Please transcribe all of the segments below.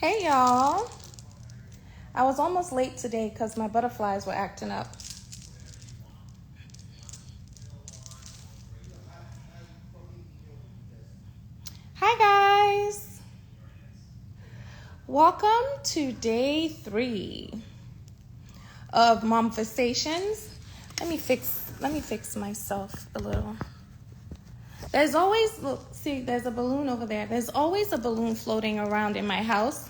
Hey y'all. I was almost late today because my butterflies were acting up. Hi guys. Welcome to day 3 of Momversations. Let me fix myself a little. There's always, look, see, there's a balloon over there. There's always a balloon floating around in my house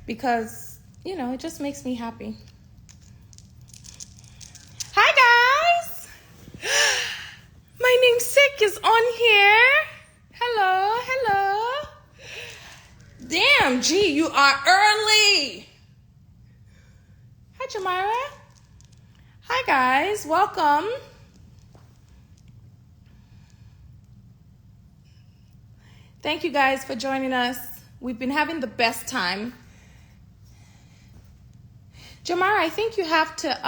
because, it just makes me happy. Hi guys. My namesake is on here. Hello. Damn, G, you are early. Hi, Geomyra. Hi, guys. Welcome. Thank you guys for joining us. We've been having the best time. Geomyra, I think you have to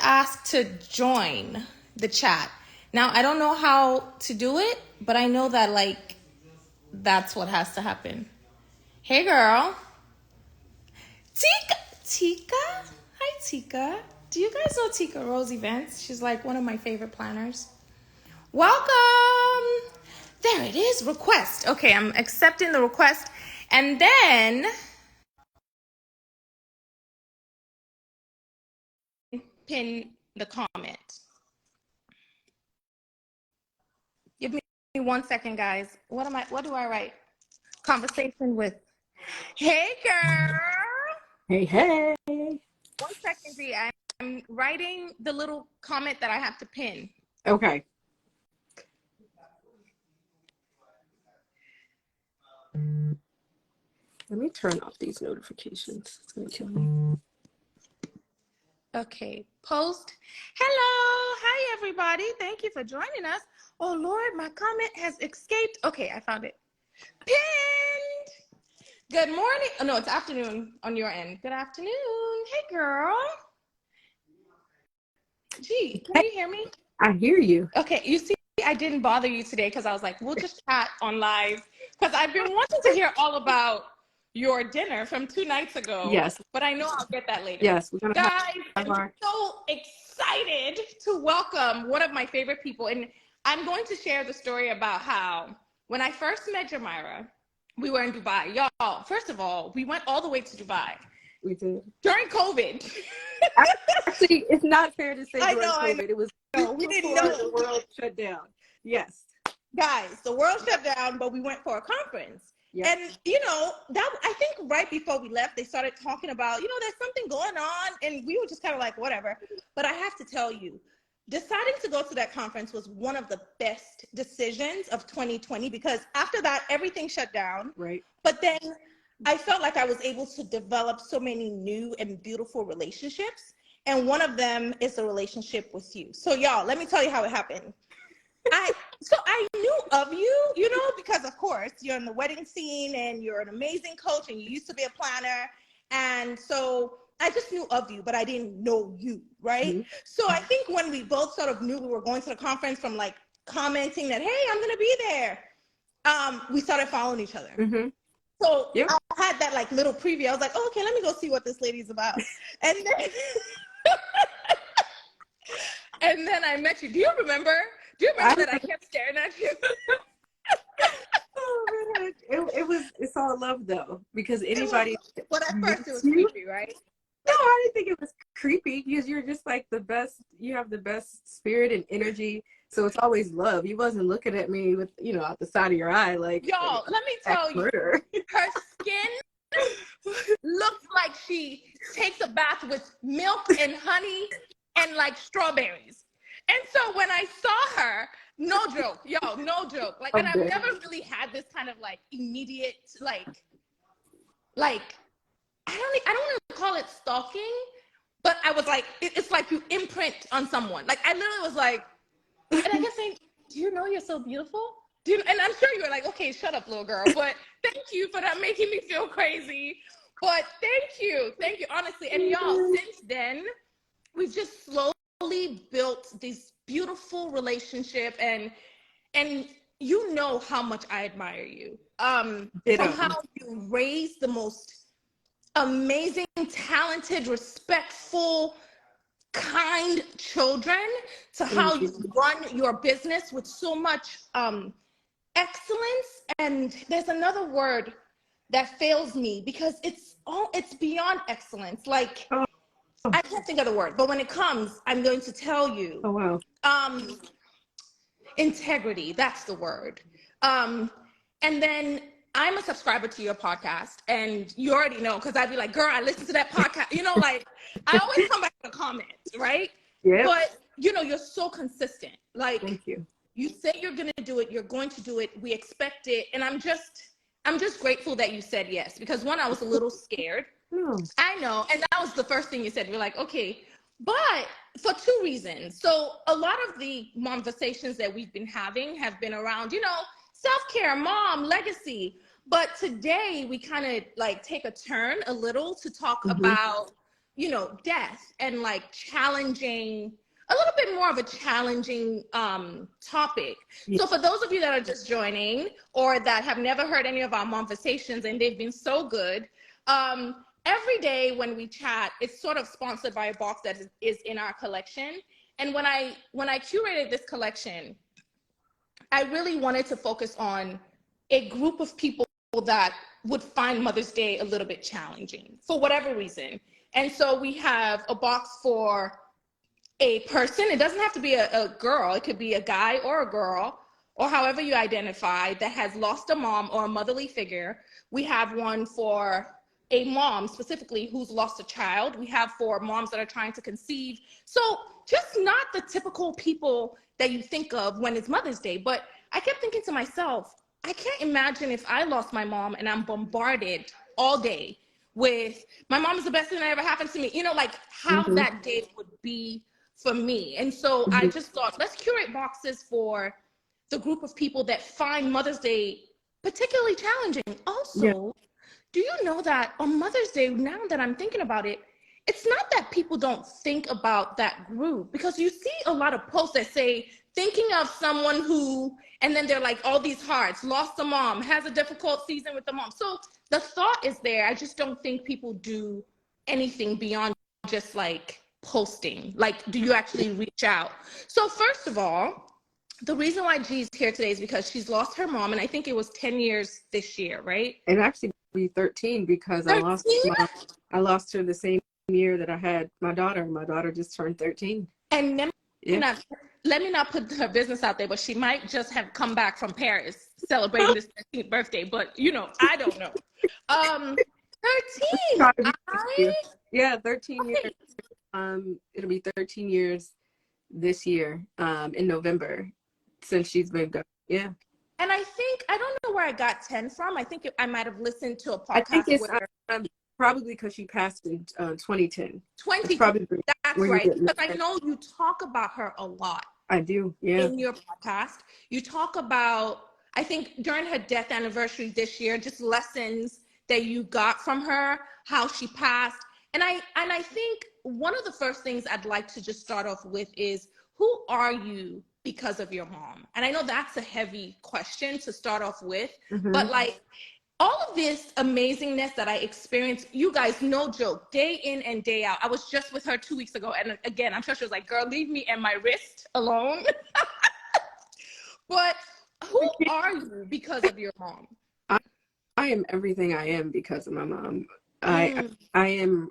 ask to join the chat. Now, I don't know how to do it, but I know that that's what has to happen. Hey, girl. Tika? Hi, Tika. Do you guys know Tika Rose Events? She's like one of my favorite planners. Welcome. There it is, request. Okay, I'm accepting the request. And then pin the comment. Give me 1 second, guys. What do I write? Conversation with. Hey, girl. Hey. 1 second, Z. I'm writing the little comment that I have to pin. Okay. Let me turn off these notifications. It's gonna kill me. Okay, post. Hello. Hi, everybody. Thank you for joining us. Oh, Lord, my comment has escaped. Okay, I found it. Pinned. Good morning. Oh, no, it's afternoon on your end. Good afternoon. Hey, girl. Gee, can you hear me? I hear you. Okay, you see, I didn't bother you today because I was like, we'll just chat on live because I've been wanting to hear all about your dinner from 2 nights ago. Yes. But I know I'll get that later. Yes, we're gonna Guys, have I'm so excited to welcome one of my favorite people. And I'm going to share the story about how when I first met Geomyra, we were in Dubai. Y'all, first of all, we went all the way to Dubai. We did. During COVID. Actually, it's not fair to say during COVID. I know. It was We didn't know the world shut down. Yes. Guys, the world shut down, but we went for a conference. Yep. And, that I think right before we left, they started talking about, there's something going on. And we were just kind of like, whatever. But I have to tell you, deciding to go to that conference was one of the best decisions of 2020 because after that, everything shut down. Right. But then I felt like I was able to develop so many new and beautiful relationships. And one of them is a relationship with you. So y'all, let me tell you how it happened. I knew of you, because of course you're in the wedding scene and you're an amazing coach and you used to be a planner. And so I just knew of you, but I didn't know you, right? Mm-hmm. So I think when we both sort of knew we were going to the conference from like commenting that, hey, I'm going to be there, we started following each other. Mm-hmm. So yep. I had that like little preview. I was like, oh, okay, let me go see what this lady's about. And then, and then I met you. Do you remember that I kept staring at you? Oh man, it's all love though, because anybody. But at first it was creepy, right? No, I didn't think it was creepy because you're just like the best. You have the best spirit and energy, so it's always love. You wasn't looking at me with out the side of your eye like. Y'all, let me tell you, her skin looks like she takes a bath with milk and honey and like strawberries. And so when I saw her, no joke, y'all, no joke. Like, and I've never really had this kind of like immediate, like, I don't want to call it stalking, but I was like, it's like you imprint on someone. Like, I literally was like, and I kept saying, do you know you're so beautiful? And I'm sure you were like, okay, shut up, little girl. But thank you for not making me feel crazy. But thank you, honestly. And y'all, since then, we've just slowly built this beautiful relationship. And you know how much I admire you. From Ditto. how you raise the most amazing, talented, respectful, kind children, to how Thank you you. run your business with so much excellence. And there's another word that fails me because it's beyond excellence. Like, Oh, I can't think of the word, but when it comes, I'm going to tell you. oh wow. Um, integrity, that's the word. And then I'm a subscriber to your podcast, and you already know because I'd be like, girl, I listened to that podcast. Like, I always come back to the comments, right? Yep. But you're so consistent. Like, Thank you. you say you're going to do it, you're going to do it, we expect it. And I'm just grateful that you said yes, because one, I was a little scared. No. I know. And that was the first thing you said. You're like, okay, but for two reasons. So a lot of the Momversations that we've been having have been around, self-care, mom, legacy. But today we kind of like take a turn a little to talk about, death and like challenging, a little bit more of a challenging topic. Yeah. So for those of you that are just joining or that have never heard any of our Momversations and they've been so good, every day when we chat, it's sort of sponsored by a box that is in our collection. And when I curated this collection, I really wanted to focus on a group of people that would find Mother's Day a little bit challenging for whatever reason. And so we have a box for a person. It doesn't have to be a girl. It could be a guy or a girl, or however you identify, that has lost a mom or a motherly figure. We have one for a mom specifically who's lost a child. We have for moms that are trying to conceive. So just not the typical people that you think of when it's Mother's Day. But I kept thinking to myself, I can't imagine if I lost my mom and I'm bombarded all day with my mom is the best thing that ever happened to me, like how that day would be for me. And so I just thought, let's curate boxes for the group of people that find Mother's Day particularly challenging. Also, do you know that on Mother's Day, now that I'm thinking about it, it's not that people don't think about that group, because you see a lot of posts that say, thinking of someone who, and then they're like all these hearts, lost a mom, has a difficult season with the mom. So the thought is there. I just don't think people do anything beyond just like posting. Like, do you actually reach out? So first of all, the reason why G's here today is because she's lost her mom, and I think it was 10 years this year, right? And actually be 13 because 13? I lost her the same year that I had my daughter. My daughter just turned 13. And let me not put her business out there, but she might just have come back from Paris celebrating this 13th birthday. But I don't know. 13. Yeah, 13 years. It'll be 13 years this year, in November, since she's been gone. Yeah. And I think, I don't know where I got 10 from. I think I might have listened to a podcast. I think it's probably because she passed in 2010. 2010. That's right. Because I know you talk about her a lot. I do, yeah. In your podcast, you talk about, I think during her death anniversary this year, just lessons that you got from her, how she passed. And I think one of the first things I'd like to just start off with is, who are you because of your mom? And I know that's a heavy question to start off with, but like all of this amazingness that I experienced, you guys, no joke, day in and day out. I was just with her 2 weeks ago. And again, I'm sure she was like, girl, leave me and my wrist alone. But who are you because of your mom? I am everything I am because of my mom. I am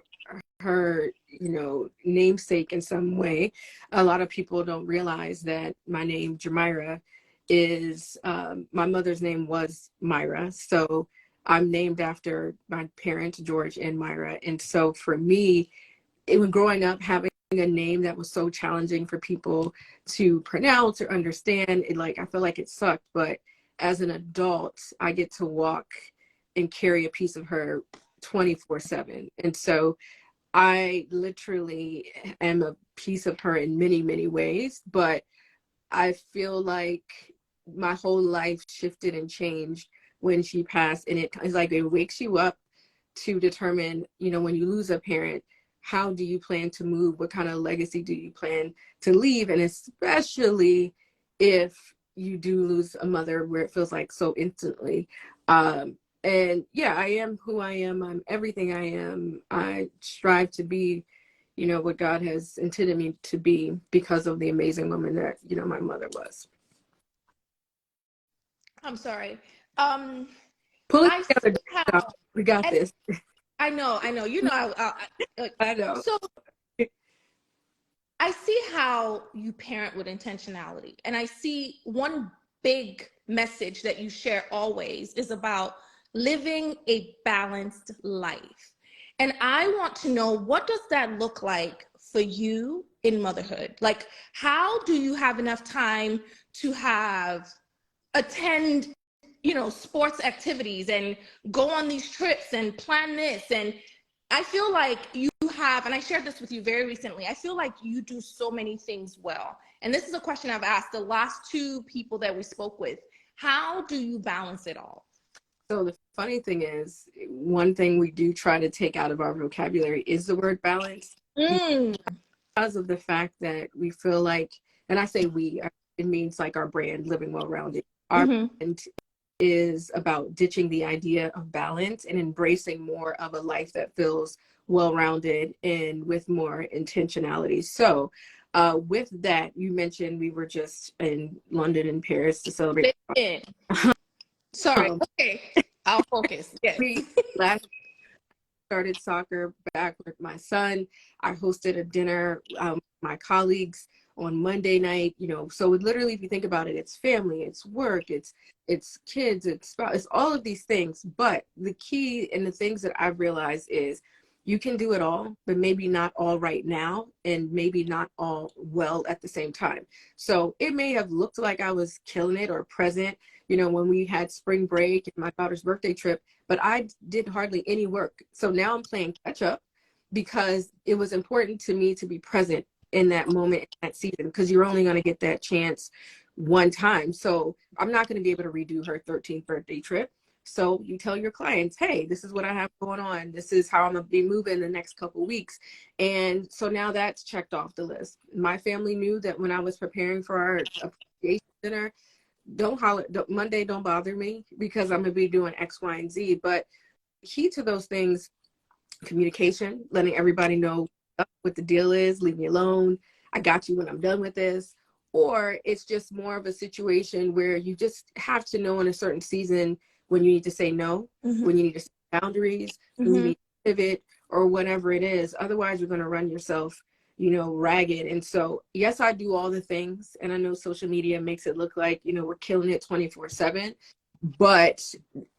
her, namesake in some way. A lot of people don't realize that my name, Geomyra, is, my mother's name was Myra. So I'm named after my parents, George and Myra. And so for me, was growing up, having a name that was so challenging for people to pronounce or understand, I feel like it sucked. But as an adult, I get to walk and carry a piece of her 24/7. And so I literally am a piece of her in many, many ways, but I feel like my whole life shifted and changed when she passed. And it's like, it wakes you up to determine, when you lose a parent, how do you plan to move? What kind of legacy do you plan to leave? And especially if you do lose a mother where it feels like so instantly. And yeah, I am who I am. I'm everything I am. I strive to be, you know, what God has intended me to be because of the amazing woman that, you know, my mother was. I'm sorry. Pull it I together, see Dom. how, We got and this. I know, you know, I know. so I see how you parent with intentionality. And I see one big message that you share always is about living a balanced life. And I want to know, what does that look like for you in motherhood? Like, how do you have enough time to attend, you know, sports activities and go on these trips and plan this? And I feel like you have, and I shared this with you very recently, I feel like you do so many things well. And this is a question I've asked the last two people that we spoke with. How do you balance it all? So the funny thing is, one thing we do try to take out of our vocabulary is the word balance, Mm. because of the fact that we feel like, and I say we, it means like our brand, Living Well Rounded. Our Mm-hmm. brand is about ditching the idea of balance and embracing more of a life that feels well rounded and with more intentionality. So, with that, you mentioned we were just in London and Paris to celebrate. Sorry. Um, Okay. I'll focus. Yes. we last started soccer back with my son. I hosted a dinner, my colleagues on Monday night, you know, so literally, if you think about it, it's family, it's work, it's kids, it's spouse, it's all of these things. But the key and the things that I've realized is you can do it all, but maybe not all right now, and maybe not all well at the same time. So it may have looked like I was killing it or present, you know, when we had spring break and my daughter's birthday trip, but I did hardly any work. So now I'm playing catch up because it was important to me to be present in that moment, in that season, because you're only going to get that chance one time. So I'm not going to be able to redo her 13th birthday trip. So you tell your clients, hey, this is what I have going on. This is how I'm going to be moving the next couple of weeks. And so now that's checked off the list. My family knew that when I was preparing for our appreciation dinner, don't holler, Monday, don't bother me because I'm going to be doing X, Y, and Z. But key to those things, communication, letting everybody know what the deal is, leave me alone. I got you when I'm done with this. Or it's just more of a situation where you just have to know in a certain season when you need to say no, Mm-hmm. when you need to set boundaries, when you Mm-hmm. need to pivot, or whatever it is. Otherwise, you're going to run yourself, you know, ragged. And so, yes, I do all the things. And I know social media makes it look like, you know, we're killing it 24/7. But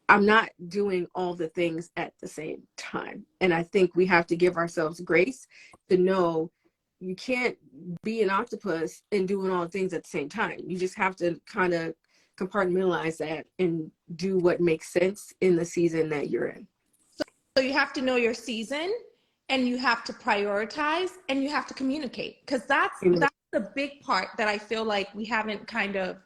I'm not doing all the things at the same time. And I think we have to give ourselves grace to know you can't be an octopus and doing all the things at the same time. You just have to kind of compartmentalize that and do what makes sense in the season that you're in. So you have to know your season, and you have to prioritize, and you have to communicate, because that's the big part that I feel like we haven't kind of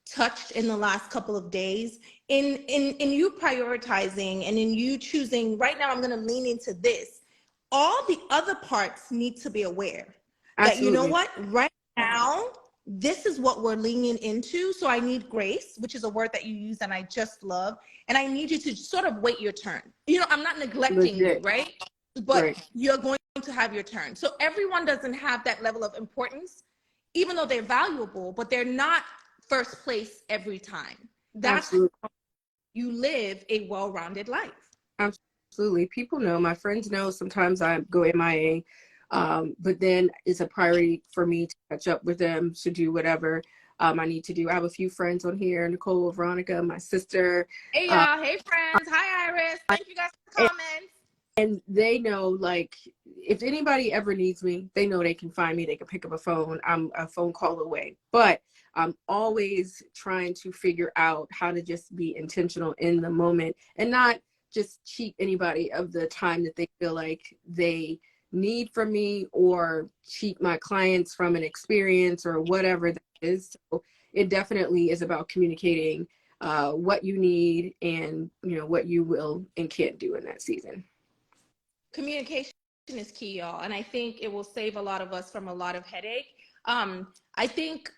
touched in the last couple of days, in you prioritizing and in you choosing, right now I'm going to lean into this. All the other parts need to be aware that, you know Absolutely. what, right now this is what we're leaning into, so I need grace, which is a word that you use and I just love, and I need you to sort of wait your turn. You know, I'm not neglecting you, Legit. right? But Right. you're going to have your turn. So everyone doesn't have that level of importance, even though they're valuable, but they're not first place every time. That's how Absolutely. you live a well-rounded life. Absolutely. People know, my friends know sometimes I go MIA, but then it's a priority for me to catch up with them, to do whatever I need to do. I have a few friends on here, Nicole, Veronica, my sister, Hey uh, y'all, hey friends, hi Iris. Thank you guys for the and, comments. and they know, like, if anybody ever needs me, they know they can find me. They can pick up a phone. I'm a phone call away. But I'm always trying to figure out how to just be intentional in the moment and not just cheat anybody of the time that they feel like they need from me, or cheat my clients from an experience or whatever that is. So it definitely is about communicating what you need and, you know, what you will and can't do in that season. Communication is key, y'all, and I think it will save a lot of us from a lot of headache. I think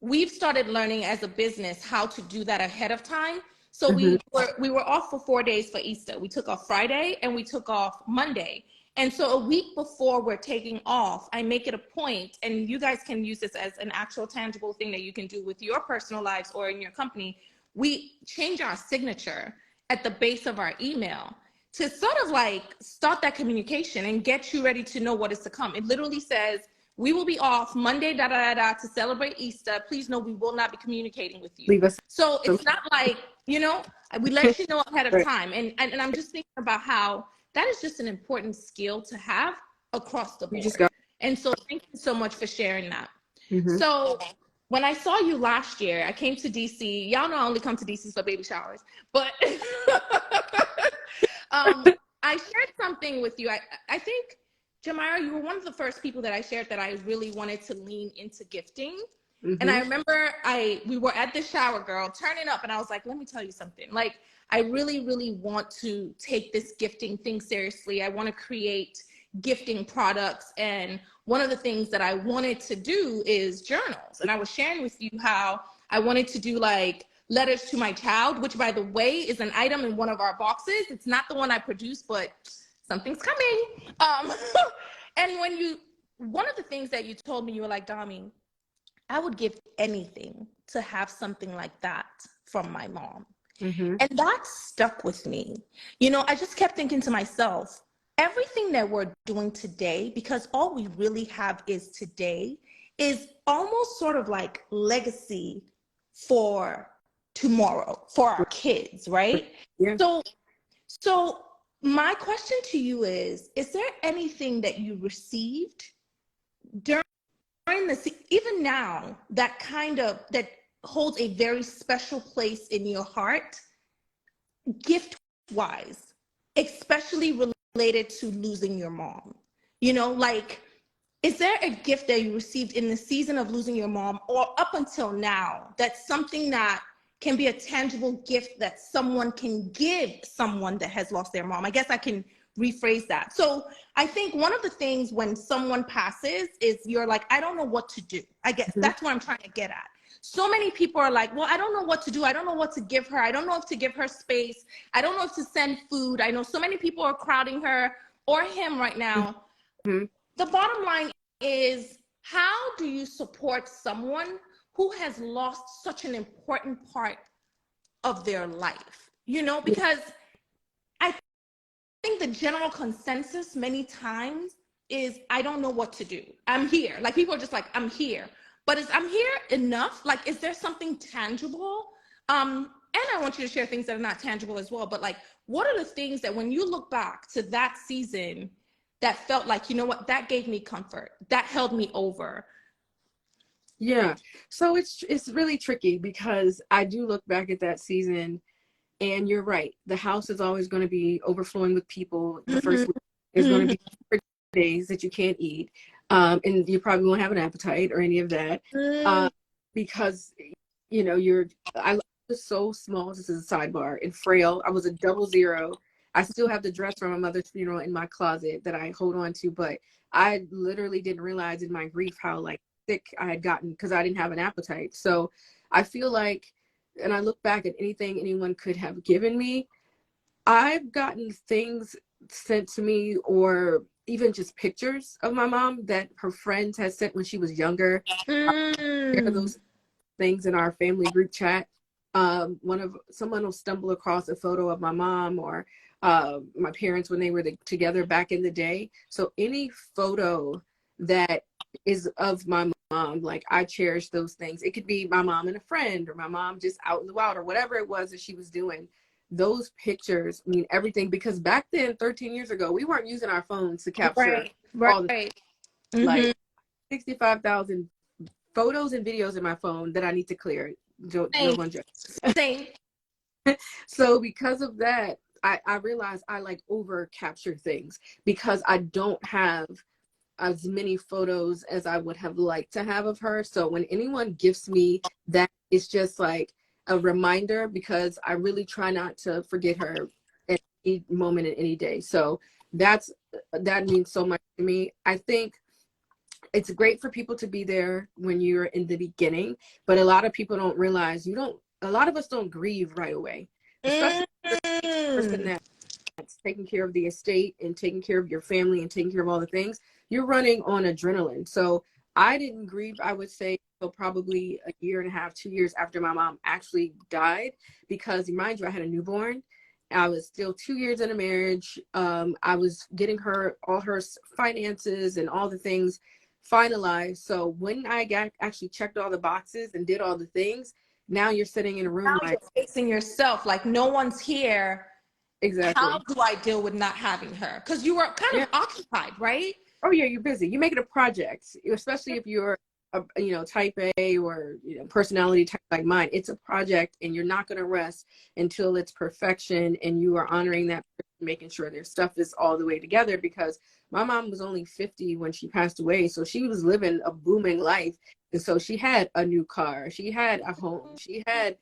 we've started learning as a business how to do that ahead of time. So Mm-hmm. we were off for 4 days for Easter. We took off Friday and we took off Monday. And so a week before we're taking off, I make it a point, and you guys can use this as an actual tangible thing that you can do with your personal lives or in your company. We change our signature at the base of our email to sort of like start that communication and get you ready to know what is to come. It literally says, we will be off Monday, to celebrate Easter. Please know we will not be communicating with you. Leave us. So it's not like, you know, we let you know ahead of Right. time. And I'm just thinking about how that is just an important skill to have across the board. And so thank you so much for sharing that. Mm-hmm. So when I saw you last year, I came to DC. Y'all know I only come to DC for baby showers, but I shared something with you. I think, Geomyra, you were one of the first people that I shared that I really wanted to lean into gifting. Mm-hmm. And I remember we were at the shower, girl, turning up, and I was like, let me tell you something. Like, I really, really want to take this gifting thing seriously. I want to create gifting products. And one of the things that I wanted to do is journals. And I was sharing with you how I wanted to do like letters to my child, which, by the way, is an item in one of our boxes. It's not the one I produced, but something's coming. And one of the things that you told me, you were like, Dami, I would give anything to have something like that from my mom. Mm-hmm. And that stuck with me. You know, I just kept thinking to myself, everything that we're doing today, because all we really have is today, is almost sort of like legacy for tomorrow, for our kids, right? Yeah. So my question to you is there anything that you received during even now, that holds a very special place in your heart, gift wise, especially related to losing your mom? You know, like, is there a gift that you received in the season of losing your mom or up until now that's something that can be a tangible gift that someone can give someone that has lost their mom? I guess I can rephrase that. So I think one of the things when someone passes is you're like, I don't know what to do. I guess that's what I'm trying to get at. So many people are like, well, I don't know what to do. I don't know what to give her. I don't know if to give her space. I don't know if to send food. I know so many people are crowding her or him right now. Mm-hmm. The bottom line is, how do you support someone who has lost such an important part of their life? You know, because I think the general consensus many times is, I don't know what to do. I'm here. Like, people are just like, I'm here. But is I'm here enough? Like, is there something tangible? And I want you to share things that are not tangible as well. But like, what are the things that when you look back to that season that felt like, you know what, that gave me comfort, that held me over? Yeah. So it's really tricky because I do look back at that season, and you're right. The house is always going to be overflowing with people. The first week is going to be days that you can't eat. And you probably won't have an appetite or any of that. Because, you know, I was so small, this is a sidebar, and frail. I was a 00. I still have the dress from my mother's funeral in my closet that I hold on to, but I literally didn't realize in my grief how like sick I had gotten because I didn't have an appetite. So I feel like, and I look back at anything anyone could have given me, I've gotten things sent to me, or even just pictures of my mom that her friends had sent when she was younger. Share those things in our family group chat. Someone will stumble across a photo of my mom or my parents when they were together back in the day. So any photo that is of my mom, like, I cherish those things. It could be my mom and a friend, or my mom just out in the wild, or whatever it was that she was doing. Those pictures mean everything, because back then, 13 years ago, we weren't using our phones to capture all the like 65,000 photos and videos in my phone that I need to clear. Same. So because of that, I realized I like over capture things because I don't have as many photos as I would have liked to have of her. So when anyone gifts me that, it's just like a reminder, because I really try not to forget her at any moment in any day. So that means so much to me. I think it's great for people to be there when you're in the beginning, but a lot of people don't realize a lot of us don't grieve right away, especially the person Mm. that's taking care of the estate and taking care of your family and taking care of all the things. You're running on adrenaline. So I didn't grieve, I would say, until probably a year and a half, 2 years after my mom actually died, because mind you, I had a newborn. I was still 2 years in a marriage. I was getting her all her finances and all the things finalized. So when I got actually checked all the boxes and did all the things, now you're sitting in a room Now like, you're facing yourself, like no one's here. How exactly. do I deal with not having her? Because you were kind Yeah. of occupied, right? Oh yeah, you're busy. You make it a project, especially if you're a, type A or personality type like mine. It's a project, and you're not going to rest until it's perfection, and you are honoring that person, making sure their stuff is all the way together. Because my mom was only 50 when she passed away, so she was living a booming life, and so she had a new car, she had a home, she had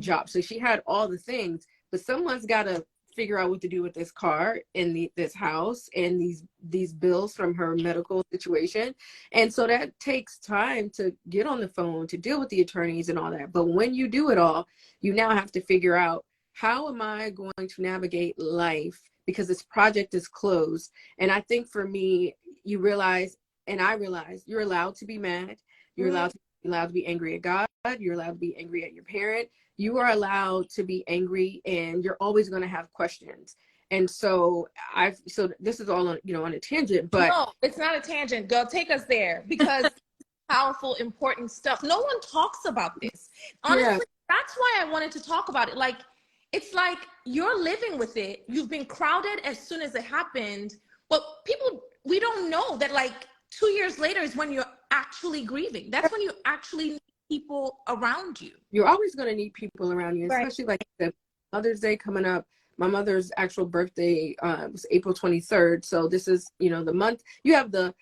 job, so she had all the things. But someone's got to figure out what to do with this car and this house and these bills from her medical situation. And so that takes time to get on the phone, to deal with the attorneys and all that. But when you do it all, you now have to figure out, how am I going to navigate life, because this project is closed. And I think for me, you realize, and I realized, you're allowed to be mad, you're allowed to be angry at God, you're allowed to be angry at your parent, you are allowed to be angry, and you're always going to have questions. And so so this is all on, on a tangent, but No, it's not a tangent, girl. Take us there, because powerful, important stuff. No one talks about this. yeah, Honestly, that's why I wanted to talk about it. Like, it's like you're living with it. You've been crowded as soon as it happened. But people, we don't know that like 2 years later is when you're actually grieving. That's when you actually need people around you. you're always going to need people around you, Right. especially like the Mother's Day coming up. My mother's actual birthday was April 23rd. So this is, the month. You have the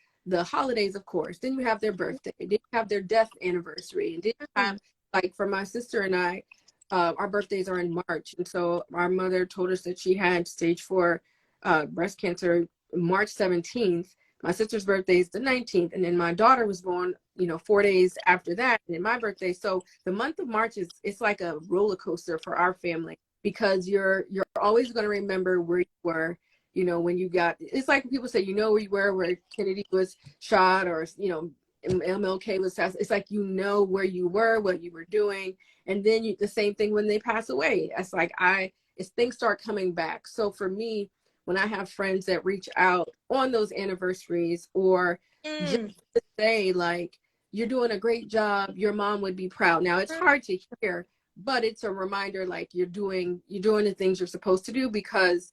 holidays, of course. Then you have their birthday. Then you have their death anniversary. And then you have, like, for my sister and I, our birthdays are in March. And so our mother told us that she had stage 4 breast cancer March 17th. My sister's birthday is the 19th. And then my daughter was born 4 days after that, and then my birthday. So the month of March it's like a roller coaster for our family, because you're always going to remember where you were, when you got, it's like people say, where you were where Kennedy was shot, or MLK was assassinated. It's like, where you were, what you were doing. And then the same thing when they pass away. It's like as things start coming back. So for me, when I have friends that reach out on those anniversaries, or just to say, like, you're doing a great job, your mom would be proud. Now it's hard to hear, but it's a reminder, like, you're doing the things you're supposed to do. Because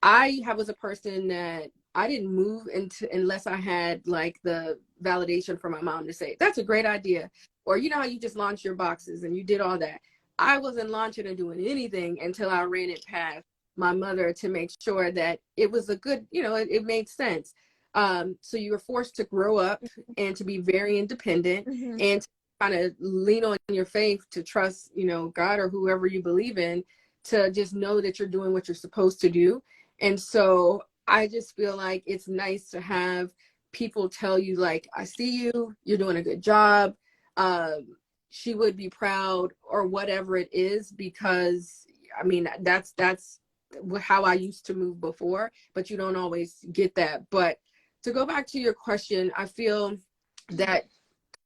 was a person that I didn't move unless I had like the validation from my mom to say, that's a great idea. Or how you just launched your boxes and you did all that. I wasn't launching and doing anything until I ran it past my mother to make sure that it was a good, it made sense. So you were forced to grow up and to be very independent, and to kind of lean on your faith, to trust, God or whoever you believe in, to just know that you're doing what you're supposed to do. And so I just feel like it's nice to have people tell you, like, I see you, you're doing a good job. She would be proud, or whatever it is, because I mean, that's how I used to move before, but you don't always get that. But to go back to your question, I feel that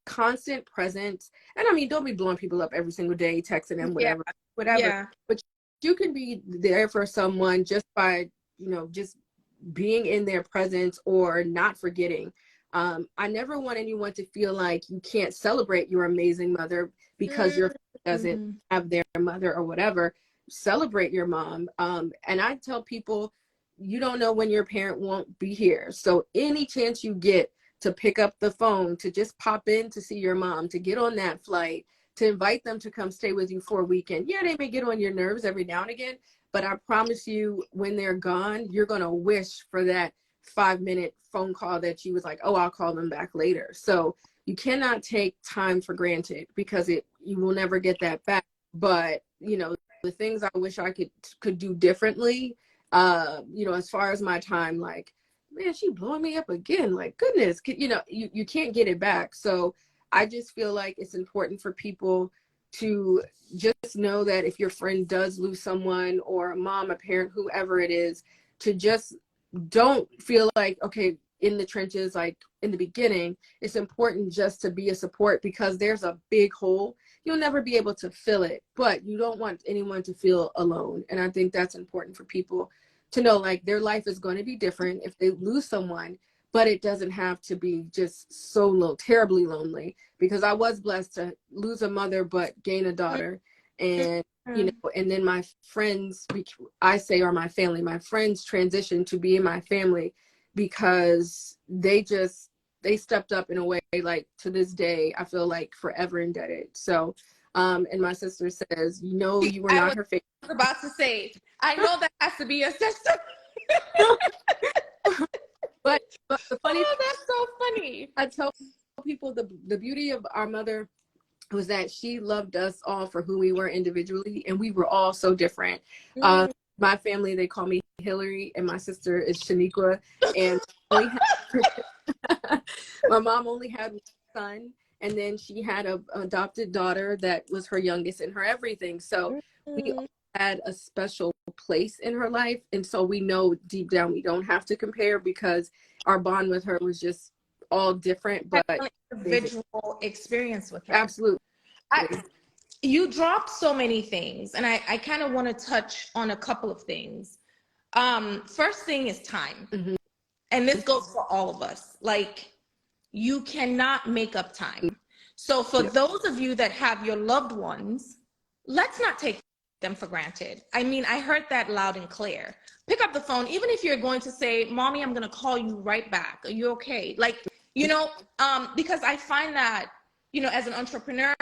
constant presence, and I mean, don't be blowing people up every single day, texting them, Yeah. whatever, Yeah. but you can be there for someone just by, just being in their presence, or not forgetting. I never want anyone to feel like you can't celebrate your amazing mother because your doesn't have their mother or whatever. Celebrate your mom. And I tell people, you don't know when your parent won't be here. So any chance you get to pick up the phone, to just pop in to see your mom, to get on that flight, to invite them to come stay with you for a weekend. Yeah, they may get on your nerves every now and again, but I promise you, when they're gone, you're going to wish for that 5-minute phone call that you was like, oh, I'll call them back later. So you cannot take time for granted, because you will never get that back. But, the things I wish I could do differently, as far as my time, like, man, she blowing me up again. Like, goodness, you know, you can't get it back. So I just feel like it's important for people to just know that if your friend does lose someone, or a mom, a parent, whoever it is, to just don't feel like, okay, in the trenches, like in the beginning, it's important just to be a support, because there's a big hole. You'll never be able to fill it, but you don't want anyone to feel alone. And I think that's important for people to know, like, their life is going to be different if they lose someone, but it doesn't have to be just so low, terribly lonely, because I was blessed to lose a mother, but gain a daughter. And, you know, and then my friends, I say, are my family, my friends transitioned to be in my family because they stepped up in a way, like, to this day, I feel like forever indebted. So, and my sister says, you know, you were not her favorite. I was about to say, I know that has to be your sister. but the funny thing, that's so funny. I tell people the beauty of our mother was that she loved us all for who we were individually, and we were all so different. My family, they call me Hillary, and my sister is Shaniqua, and my mom only had one son, and then she had an adopted daughter that was her youngest and her everything. So we all had a special place in her life, and so we know deep down we don't have to compare, because our bond with her was just all different, but individual experience with her. Absolutely. You dropped so many things, and I kind of want to touch on a couple of things. First thing is time. And this goes for all of us. Like, you cannot make up time. So for those of you that have your loved ones, let's not take them for granted. I mean, I heard that loud and clear. Pick up the phone, even if you're going to say, Mommy, I'm going to call you right back. Are you okay? Like, you know, because I find that, you know, as an entrepreneur,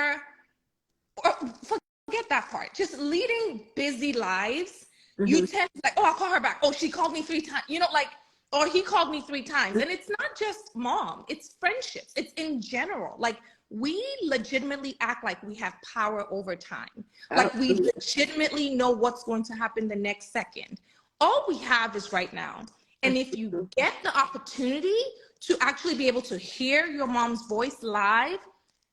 or forget that part, just leading busy lives, you tend to like, oh, I'll call her back. Oh, she called me 3 times, you know, like, or he called me 3 times. And it's not just mom, it's friendships. It's in general. Like, we legitimately act like we have power over time. Like, we legitimately know what's going to happen the next second. All we have is right now. And if you get the opportunity to actually be able to hear your mom's voice live,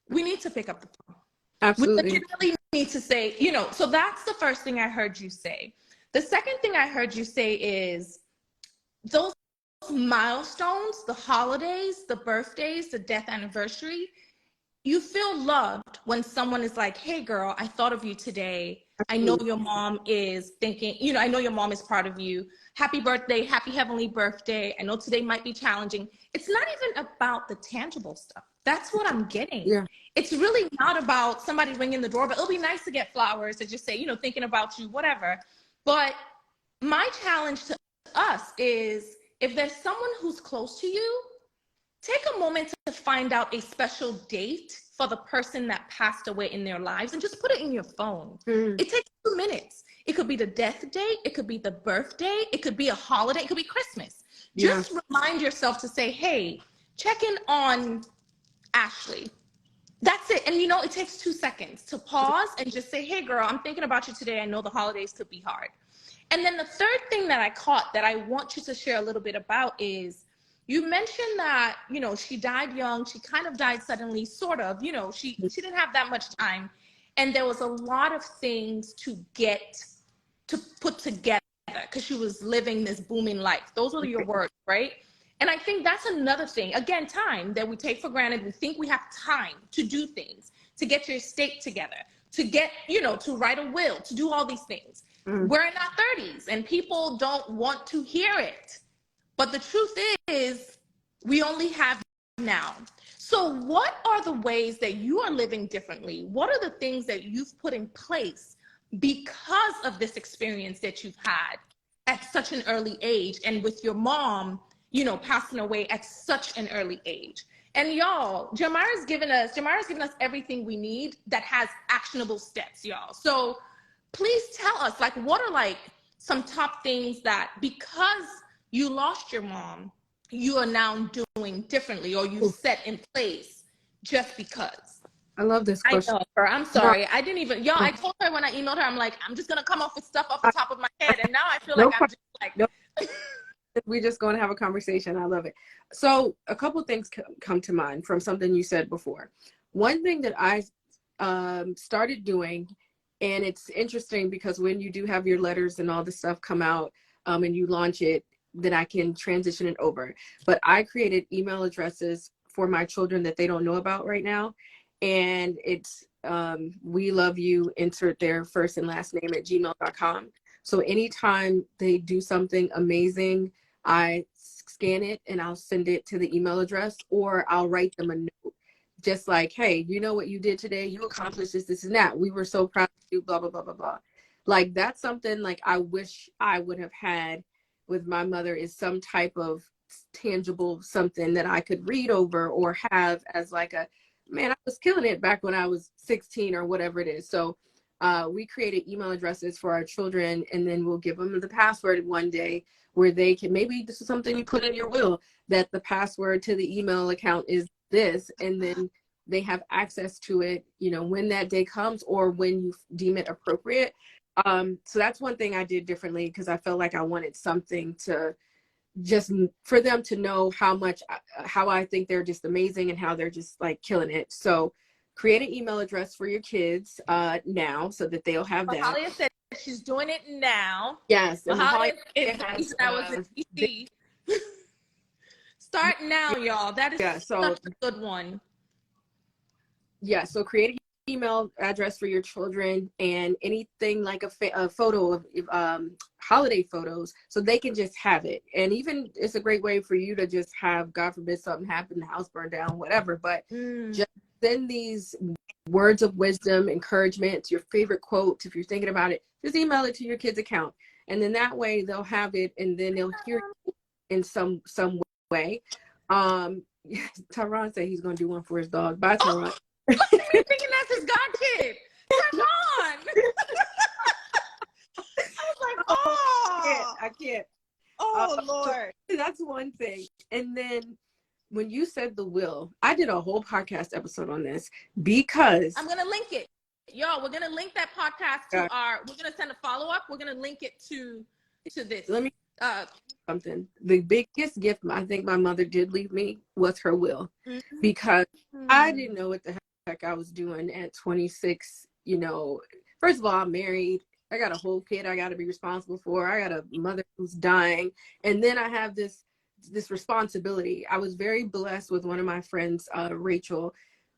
we need to pick up the phone. Absolutely. We legitimately need to say, you know, so that's the first thing I heard you say. The second thing I heard you say is those milestones, the holidays, the birthdays, the death anniversary, you feel loved when someone is like, hey girl, I thought of you today. I know your mom is thinking, you know, I know your mom is proud of you. Happy birthday, happy heavenly birthday. I know today might be challenging. It's not even about the tangible stuff. That's what I'm getting. Yeah. It's really not about somebody ringing the doorbell. It'll be nice to get flowers to just say, you know, thinking about you, whatever. But my challenge to us is, if there's someone who's close to you, take a moment to find out a special date for the person that passed away in their lives and just put it in your phone. It takes 2 minutes. It could be the death date. It could be the birthday. It could be a holiday. It could be Christmas. Just remind yourself to say, hey, check in on Ashley. That's it. And you know, it takes 2 seconds to pause and just say, hey girl, I'm thinking about you today. I know the holidays could be hard. And then the third thing that I caught that I want you to share a little bit about is, you mentioned that, you know, she died young. She kind of died suddenly, sort of, you know, she didn't have that much time. And there was a lot of things to put together because she was living this booming life. Those were your words, right? And I think that's another thing, again, time that we take for granted. We think we have time to do things, to get your estate together, to get, you know, to write a will, to do all these things. We're in our 30s and people don't want to hear it. But the truth is, we only have now. So what are the ways that you are living differently? What are the things that you've put in place because of this experience that you've had at such an early age, and with your mom, you know, passing away at such an early age? And y'all, Geomyra's given us everything we need that has actionable steps, y'all. So please tell us, like, what are like some top things that, because you lost your mom, you are now doing differently, or you set in place just because? I love this question. I know her. I'm sorry. I didn't even, y'all, I told her when I emailed her, I'm like, I'm just going to come up with stuff off the top of my head. And now I feel like I'm just like. we're just going to have a conversation. I love it. So a couple things come to mind from something you said before. One thing that I started doing, and it's interesting because when you do have your letters and all the stuff come out and you launch it, then I can transition it over. But I created email addresses for my children that they don't know about right now. And it's we love you, insert their first and last name at gmail.com. So anytime they do something amazing, I scan it and I'll send it to the email address, or I'll write them a note. Just like, hey, you know what you did today? You accomplished this, this, and that. We were so proud of you, blah, blah, blah, blah, blah. Like, that's something like I wish I would have had with my mother, is some type of tangible something that I could read over or have as like a, man, I was killing it back when I was 16 or whatever it is. So we created email addresses for our children, and then we'll give them the password one day where they can, maybe this is something you put in your will, that the password to the email account is this, and then they have access to it, you know, when that day comes or when you deem it appropriate. So that's one thing I did differently, because I felt like I wanted something to just for them to know how I think they're just amazing and how they're just like killing it. So create an email address for your kids now so that they'll have that. Mahalia said she's doing it now. Yes. And Mahalia has, I was in DC. Start now, y'all. That is such a good one. Yeah, so create an email address for your children, and anything like a photo of holiday photos, so they can just have it. And even it's a great way for you to just have, God forbid something happened, the house burned down, whatever, but just send these words of wisdom, encouragement, your favorite quote. If you're thinking about it, just email it to your kids' account, and then that way they'll have it, and then they'll hear you in some way. Tyron said he's gonna do one for his dog. Bye, Tyron. Thinking that's his god kid. Come on. I was like, oh, I can't. Oh Lord. So that's one thing. And then when you said the will, I did a whole podcast episode on this, because I'm gonna link it. Y'all, we're gonna link that podcast to we're gonna send a follow-up. We're gonna link it to this. Let me something. The biggest gift I think my mother did leave me was her will, because I didn't know what the heck I was doing at 26. You know, first of all, I'm married. I got a whole kid I got to be responsible for. I got a mother who's dying, and then I have this responsibility. I was very blessed with one of my friends, Rachel,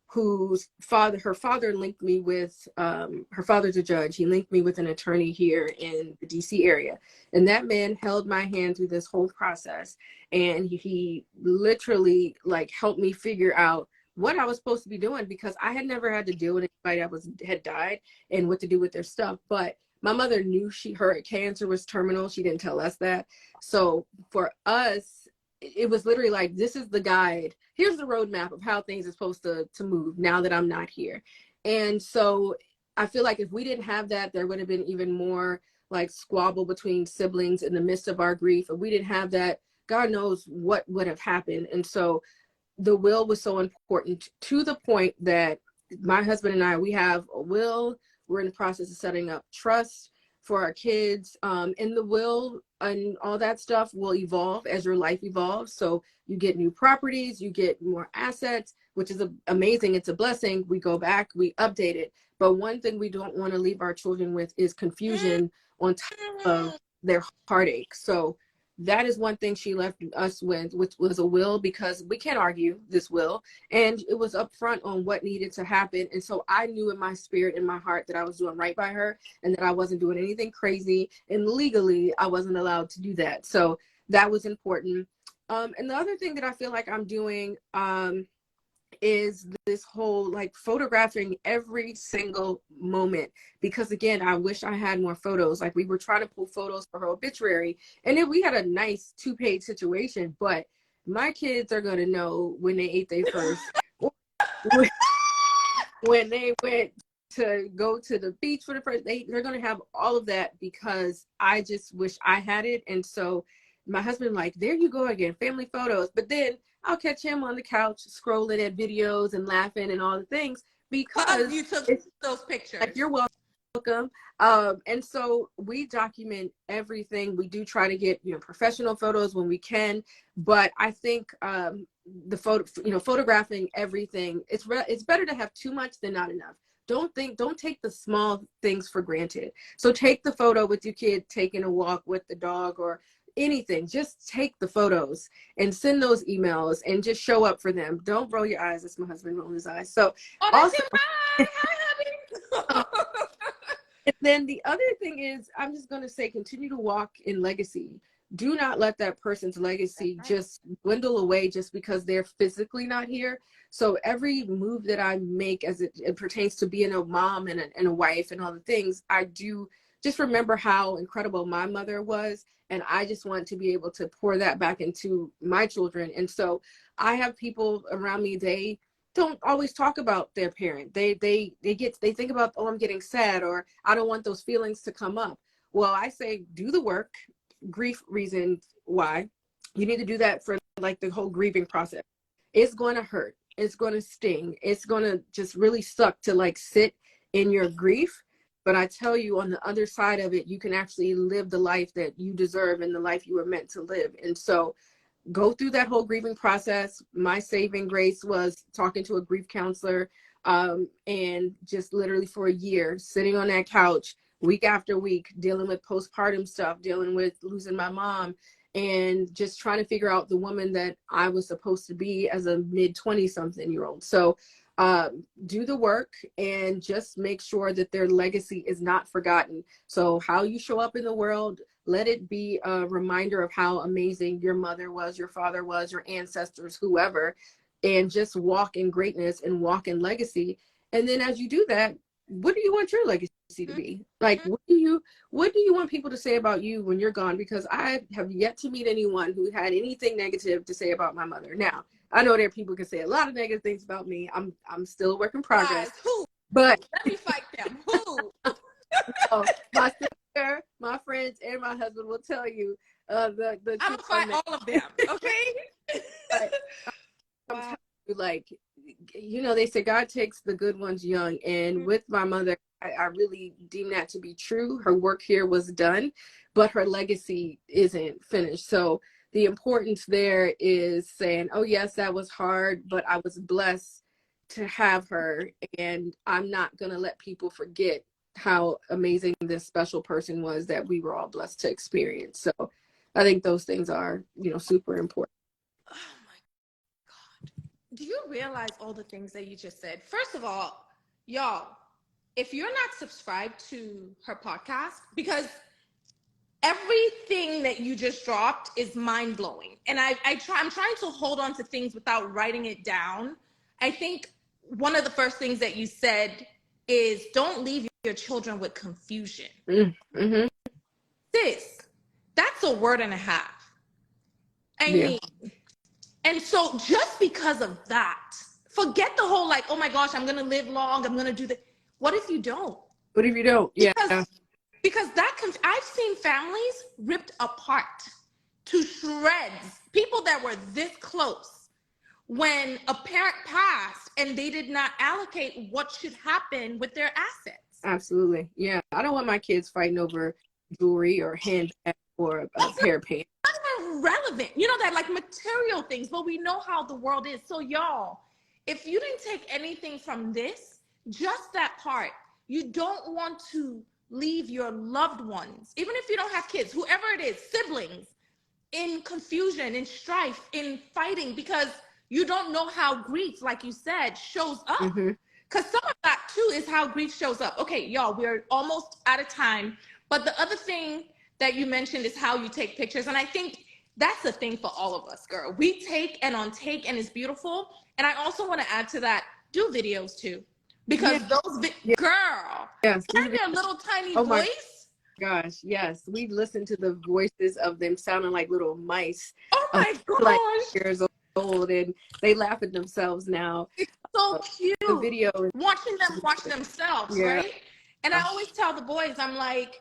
whose her father linked me with, her father's a judge. He linked me with an attorney here in the DC area. And that man held my hand through this whole process. And he literally like helped me figure out what I was supposed to be doing, because I had never had to deal with anybody that had died and what to do with their stuff. But my mother knew her cancer was terminal. She didn't tell us that. So for us, it was literally like, this is the guide. Here's the roadmap of how things are supposed to move now that I'm not here. And so I feel like if we didn't have that, there would have been even more like squabble between siblings in the midst of our grief. If we didn't have that, God knows what would have happened. And so the will was so important, to the point that my husband and I, we have a will. We're in the process of setting up trust for our kids. And the will and all that stuff will evolve as your life evolves. So you get new properties, you get more assets, which is amazing. It's a blessing. We go back, we update it. But one thing we don't want to leave our children with is confusion on top of their heartache. So that is one thing she left us with, which was a will, because we can't argue this will. And it was upfront on what needed to happen. And so I knew in my spirit, in my heart, that I was doing right by her, and that I wasn't doing anything crazy. And legally, I wasn't allowed to do that. So that was important. And the other thing that I feel like I'm doing is this whole like photographing every single moment, because again, I wish I had more photos. Like, we were trying to pull photos for her obituary, and then we had a nice 2-page situation, but my kids are going to know when they ate their first, when they went to go to the beach for the first, they're going to have all of that, because I just wish I had it. And so my husband, like, there you go again, family photos. But then I'll catch him on the couch scrolling at videos and laughing and all the things, because you took those pictures. Like, you're welcome. welcome. And so we document everything. We do try to get, professional photos when we can, but I think the photographing everything, it's better to have too much than not enough. Don't take the small things for granted. So take the photo with your kid taking a walk with the dog or anything. Just take the photos and send those emails and just show up for them. Don't roll your eyes. That's my husband rolling his eyes. So that's him. Hi, hubby. and then the other thing is, I'm just going to say, continue to walk in legacy. Do not let that person's legacy just dwindle away just because they're physically not here. So every move that I make as it pertains to being a mom and a wife and all the things, I do just remember how incredible my mother was. And I just want to be able to pour that back into my children. And so I have people around me, they don't always talk about their parent. They think about, oh, I'm getting sad, or I don't want those feelings to come up. Well, I say do the work. Grief reason why you need to do that for like the whole grieving process. It's going to hurt. It's going to sting. It's going to just really suck to like sit in your grief. But I tell you, on the other side of it, you can actually live the life that you deserve and the life you were meant to live. And so go through that whole grieving process. My saving grace was talking to a grief counselor, and just literally for a year, sitting on that couch week after week, dealing with postpartum stuff, dealing with losing my mom, and just trying to figure out the woman that I was supposed to be as a mid-20-something-year-old. So do the work and just make sure that their legacy is not forgotten. So how you show up in the world, let it be a reminder of how amazing your mother was, your father was, your ancestors, whoever, and just walk in greatness and walk in legacy. And then as you do that, what do you want your legacy to be? Like, what do you want people to say about you when you're gone? Because I have yet to meet anyone who had anything negative to say about my mother. Now, I know there are people who can say a lot of negative things about me. I'm still a work in progress. Guys, who? But Let me fight them. Who? my sister, my friends, and my husband will tell you the I'm gonna fight all of them. Okay. But I'm telling you, like, they say God takes the good ones young, and with my mother, I really deem that to be true. Her work here was done, but her legacy isn't finished. So the importance there is saying, oh yes, that was hard, but I was blessed to have her, and I'm not gonna let people forget how amazing this special person was that we were all blessed to experience. So I think those things are, super important. Oh my God. Do you realize all the things that you just said? First of all, y'all, if you're not subscribed to her podcast, because everything that you just dropped is mind blowing. And I'm trying to hold on to things without writing it down. I think one of the first things that you said is don't leave your children with confusion. Mm-hmm. Sis, that's a word and a half. I mean, and so just because of that, forget the whole like, oh my gosh, I'm going to live long, I'm going to do that. What if you don't? What if you don't? Because I've seen families ripped apart to shreds, people that were this close, when a parent passed and they did not allocate what should happen with their assets. Absolutely. Yeah. I don't want my kids fighting over jewelry or handbag or a pair of pants. That's not relevant. That like material things, but we know how the world is. So y'all, if you didn't take anything from this, just that part, you don't want to leave your loved ones, even if you don't have kids, whoever it is, siblings, in confusion, in strife, in fighting, because you don't know how grief, like you said, shows up. Because some of that too is how grief shows up. Okay, y'all, we're almost out of time. But the other thing that you mentioned is how you take pictures. And I think that's the thing for all of us, girl. We take and and it's beautiful. And I also want to add to that, do videos too. Because girl, yes, and their little tiny voice. Gosh, yes. We listened to the voices of them sounding like little mice. Oh my gosh. Like years old, and they laugh at themselves now. It's so cute. The video watching them watch themselves, right? And I always tell the boys, I'm like,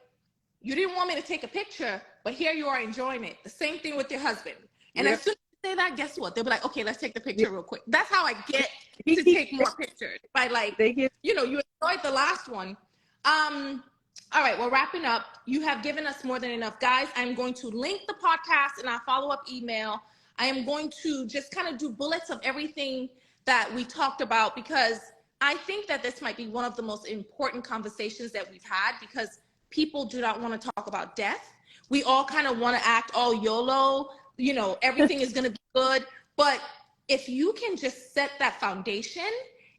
you didn't want me to take a picture, but here you are enjoying it. The same thing with your husband. And as soon as you say that, guess what? They'll be like, okay, let's take the picture real quick. That's how I get to take more pictures. By like, you enjoyed the last one. All right, we're wrapping up. You have given us more than enough. Guys, I'm going to link the podcast in our follow-up email. I am going to just kind of do bullets of everything that we talked about, because I think that this might be one of the most important conversations that we've had, because people do not want to talk about death. We all kind of want to act all YOLO, you know, everything is going to be good. But if you can just set that foundation,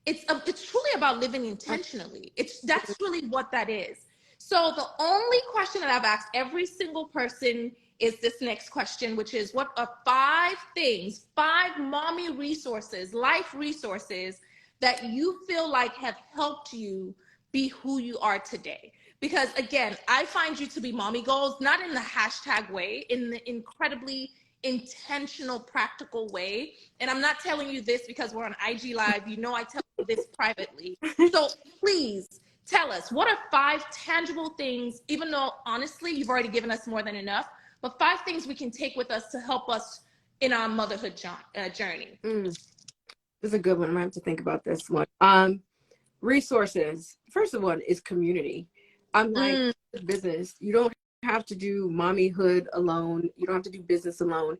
it's truly about living intentionally. That's really what that is. So the only question that I've asked every single person is this next question, which is, what are 5 things, 5 mommy resources, life resources that you feel like have helped you be who you are today? Because again, I find you to be mommy goals, not in the hashtag way, in the incredibly intentional, practical way. And I'm not telling you this because we're on IG Live. You know I tell you this privately. So please tell us, what are 5 tangible things, even though honestly you've already given us more than enough, but 5 things we can take with us to help us in our motherhood journey? This is a good one. I'm gonna have to think about this one. Resources. First of all is community. I'm like, business. You don't have to do mommyhood alone. You don't have to do business alone.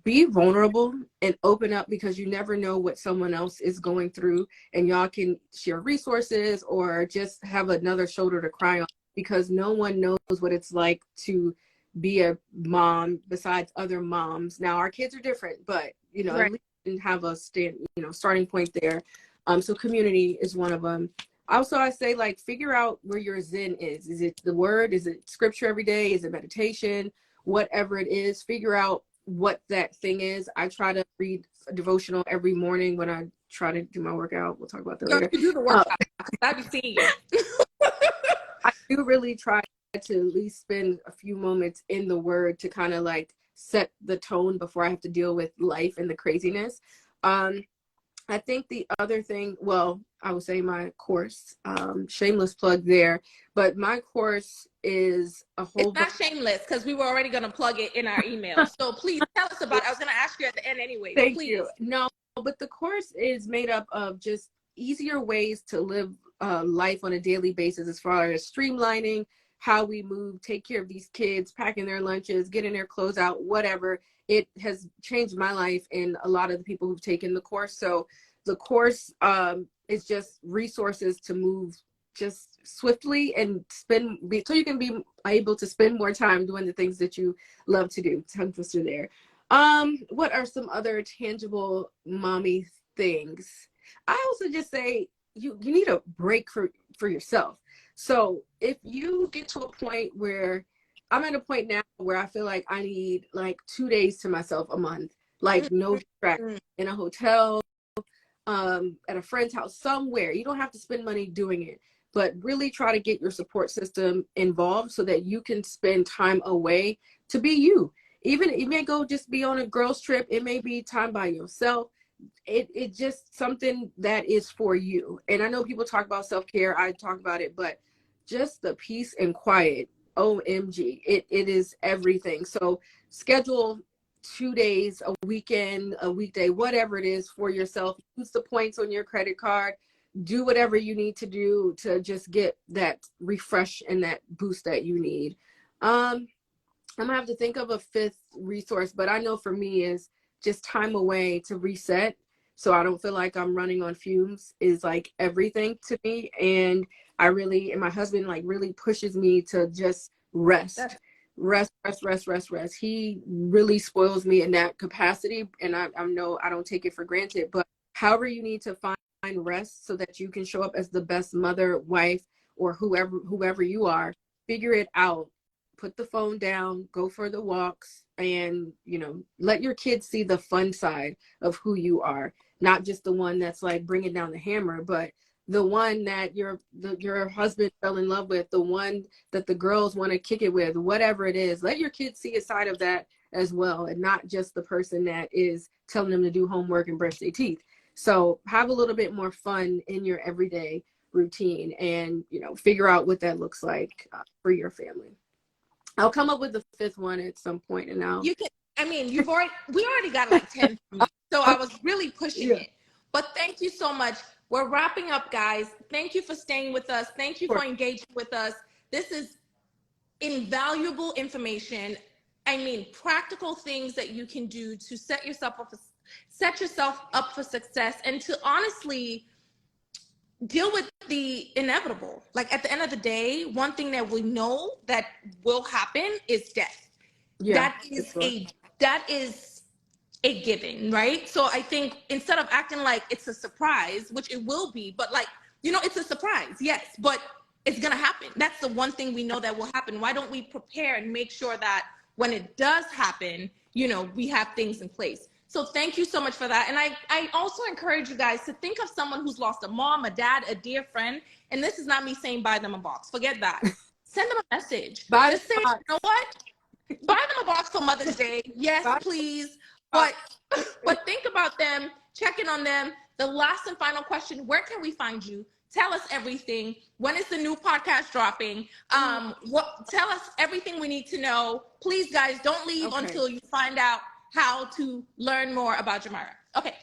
Be vulnerable and open up, because you never know what someone else is going through, and y'all can share resources or just have another shoulder to cry on, because no one knows what it's like to be a mom besides other moms. Now our kids are different, but you know, Right. at least you can have a starting point there. So community is one of them. Also, I say, like, figure out where your zen is. Is it the word? Is it scripture every day? Is it meditation? Whatever it is, figure out what that thing is. I try to read a devotional every morning when I try to do my workout. We'll talk about that later. You do the workout. I'd be seeing you. I do really try to at least spend a few moments in the word to kind of like set the tone before I have to deal with life and the craziness. I think the other thing, well, I would say my course, shameless plug there, but my course is a whole It's not shameless, because we were already going to plug it in our email. So please tell us about it. I was going to ask you at the end anyway. Thank please. you. No, but the course is made up of just easier ways to live life on a daily basis, as far as streamlining how we move, take care of these kids, packing their lunches, getting their clothes out, whatever. It has changed my life and a lot of the people who've taken the course. So the course is just resources to move just swiftly and so you can be able to spend more time doing the things that you love to do. Tongue twister there. What are some other tangible mommy things? I also just say you need a break for yourself. So if you get to a point where I'm at a point now where I feel like I need like 2 days to myself a month, like no distraction, in a hotel, at a friend's house, somewhere. You don't have to spend money doing it, but really try to get your support system involved so that you can spend time away to be you. Even it may go just be on a girls trip. It may be time by yourself. It just something that is for you. And I know people talk about self-care. I talk about it, but just the peace and quiet, OMG, it is everything. So schedule 2 days, a weekend, a weekday, whatever it is for yourself. Use the points on your credit card. Do whatever you need to do to just get that refresh and that boost that you need. I'm gonna have to think of a 5th resource, but I know for me is just time away to reset, so I don't feel like I'm running on fumes, is like everything to me. And my husband like really pushes me to just rest. He really spoils me in that capacity, and I know I don't take it for granted, but however you need to find rest so that you can show up as the best mother, wife, or whoever you are, figure it out. Put the phone down, go for the walks, and let your kids see the fun side of who you are, not just the one that's like bringing down the hammer, but the one that your husband fell in love with, the one that the girls want to kick it with, whatever it is. Let your kids see a side of that as well, and not just the person that is telling them to do homework and brush their teeth. So have a little bit more fun in your everyday routine, and figure out what that looks like for your family. I'll come up with the 5th one at some point, and now you can. I mean, we already got like 10 from you, so I was really pushing it. But thank you so much. We're wrapping up, guys. Thank you for staying with us. Thank you Sure. for engaging with us. This is invaluable information. I mean, practical things that you can do to set yourself up for success, and to honestly deal with the inevitable. Like at the end of the day, one thing that we know that will happen is death. Yeah. That is a given, right? So I think instead of acting like it's a surprise, which it will be, but like, it's a surprise, yes, but it's gonna happen. That's the one thing we know that will happen. Why don't we prepare and make sure that when it does happen, we have things in place? So thank you so much for that. And I also encourage you guys to think of someone who's lost a mom, a dad, a dear friend. And this is not me saying buy them a box. Forget that. Send them a message. Just say, you know what? Buy them a box for Mother's Day. Yes, please. But think about them, check in on them. The last and final question, where can we find you? Tell us everything. When is the new podcast dropping? Tell us everything we need to know. Please, guys, don't leave until you find out how to learn more about Geomyra. Okay.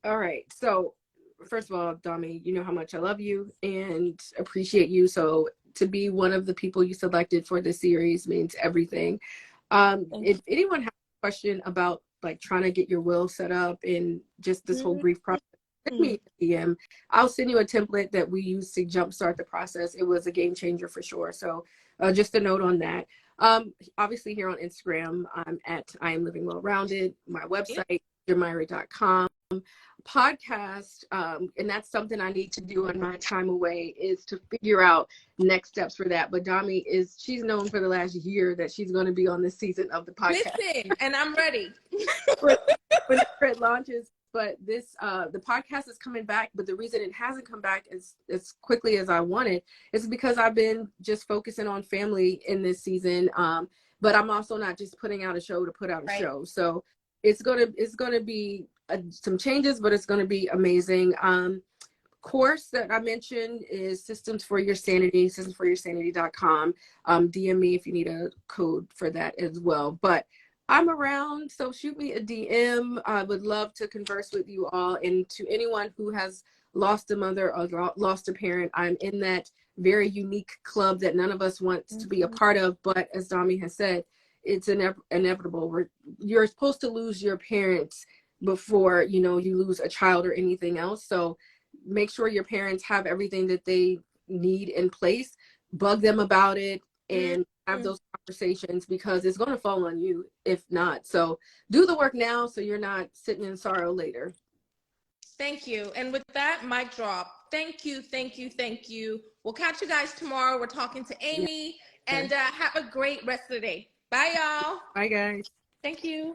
All right. So first of all, Dami, you know how much I love you and appreciate you. So to be one of the people you selected for this series means everything. If anyone has a question about like trying to get your will set up and just this whole grief process, send me a DM. I'll send you a template that we use to jumpstart the process. It was a game changer for sure. So just a note on that. Obviously here on Instagram, I'm at I Am Living Well Rounded. My website, Geomyra.com. Podcast, and that's something I need to do in my time away, is to figure out next steps for that. But Dami she's known for the last year that she's going to be on this season of the podcast. Listen, and I'm ready. when it launches. But this the podcast is coming back, but the reason it hasn't come back as quickly as I wanted is because I've been just focusing on family in this season. But I'm also not just putting out a show to put out a show. So it's gonna be some changes, but it's gonna be amazing. Course that I mentioned is Systems for Your Sanity, systemsforyoursanity.com. DM me if you need a code for that as well. But I'm around, so shoot me a DM. I would love to converse with you all. And to anyone who has lost a mother or lost a parent, I'm in that very unique club that none of us wants to be a part of. But as Dami has said, it's inevitable. You're supposed to lose your parents before you lose a child or anything else. So make sure your parents have everything that they need in place. Bug them about it and have those conversations, because it's going to fall on you if not. So do the work now so you're not sitting in sorrow later. Thank you. And with that, mic drop. Thank you, thank you, thank you. We'll catch you guys tomorrow. We're talking to Amy, and have a great rest of the day. Bye, y'all. Bye, guys. Thank you.